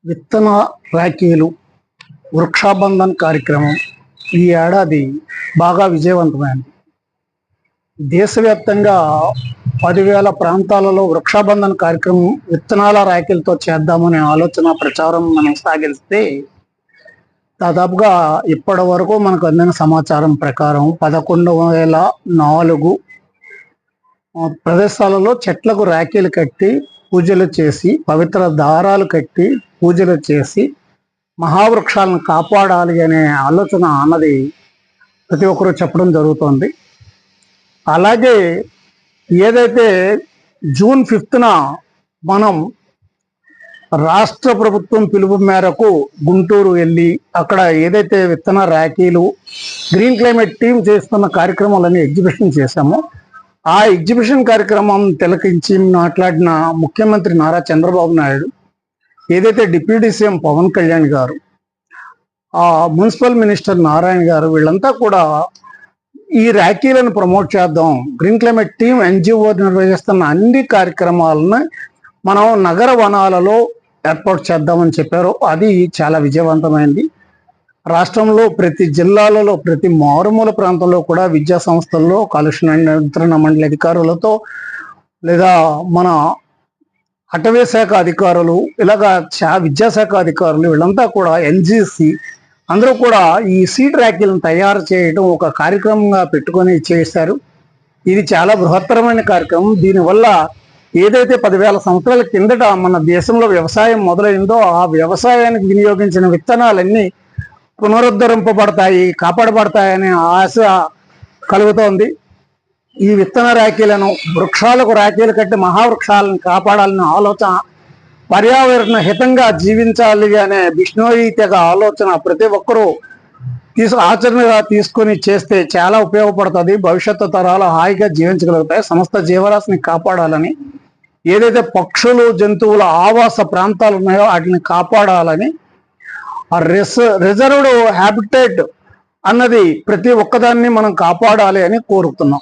విత్తన ర్యాకీలు వృక్షాబంధన్ కార్యక్రమం ఈ ఏడాది బాగా విజయవంతమైంది. దేశవ్యాప్తంగా 10,000 ప్రాంతాలలో వృక్షాబంధన్ కార్యక్రమం విత్తనాల ర్యాకీలతో చేద్దామనే ఆలోచన ప్రచారం మనం సాగిస్తే దాదాపుగా ఇప్పటి వరకు మనకు అందిన సమాచారం ప్రకారం 11,004 ప్రదేశాలలో చెట్లకు ర్యాకీలు కట్టి పూజలు చేసి, పవిత్ర దారాలు కట్టి పూజలు చేసి మహావృక్షాలను కాపాడాలి అనే ఆలోచన అన్నది ప్రతి ఒక్కరూ చెప్పడం జరుగుతుంది. అలాగే ఏదైతే జూన్ 5న మనం రాష్ట్ర ప్రభుత్వం పిలుపు మేరకు గుంటూరు వెళ్ళి అక్కడ ఏదైతే విత్తన ర్యాకీలు గ్రీన్ క్లైమేట్ టీం చేస్తున్న కార్యక్రమాలన్నీ ఎగ్జిబిషన్ చేశామో, ఆ ఎగ్జిబిషన్ కార్యక్రమం తిలకించి మాట్లాడిన ముఖ్యమంత్రి నారా చంద్రబాబు నాయుడు, ఏదైతే డిప్యూటీ సీఎం పవన్ కళ్యాణ్ గారు, ఆ మున్సిపల్ మినిస్టర్ నారాయణ గారు, వీళ్ళంతా కూడా ఈ ర్యాకీలను ప్రమోట్ చేద్దాం, గ్రీన్ క్లైమేట్ టీం ఎన్జిఓ నిర్వహిస్తున్న అన్ని కార్యక్రమాలను మనం నగర వనాలలో ఏర్పాటు చేద్దామని చెప్పారు. అది చాలా విజయవంతమైంది. రాష్ట్రంలో ప్రతి జిల్లాలలో, ప్రతి మారుమూల ప్రాంతంలో కూడా విద్యా సంస్థల్లో కాలుష్య నియంత్రణ మండలి అధికారులతో లేదా మన అటవీ శాఖ అధికారులు, ఇలాగా విద్యాశాఖ అధికారులు, వీళ్ళంతా కూడా ఎన్జిసి అందరూ కూడా ఈ సీడ్ ర్యాకీలను తయారు చేయడం ఒక కార్యక్రమంగా పెట్టుకొని చేశారు. ఇది చాలా బృహత్తరమైన కార్యక్రమం. దీనివల్ల ఏదైతే 10,000 సంవత్సరాల కిందట మన దేశంలో వ్యవసాయం మొదలైందో ఆ వ్యవసాయానికి వినియోగించిన విత్తనాలన్నీ పునరుద్ధరింపబడతాయి, కాపాడబడతాయనే ఆశ కలుగుతోంది. ఈ విత్తన ర్యాకీలను వృక్షాలకు ర్యాకీలు కట్టి మహావృక్షాలను కాపాడాలనే ఆలోచన, పర్యావరణ హితంగా జీవించాలి అనే బిష్ణోయి తెగ ఆలోచన ప్రతి ఒక్కరూ ఆచరణగా తీసుకొని చేస్తే చాలా ఉపయోగపడుతుంది. భవిష్యత్తు తరాలు హాయిగా జీవించగలుగుతాయి. సమస్త జీవరాశిని కాపాడాలని, ఏదైతే పక్షులు జంతువుల ఆవాస ప్రాంతాలు ఉన్నాయో వాటిని కాపాడాలని, ఆ రిజర్వ్డ్ హ్యాబిటేట్ అన్నది ప్రతి ఒక్కదాన్ని మనం కాపాడాలి అని కోరుతున్నాం.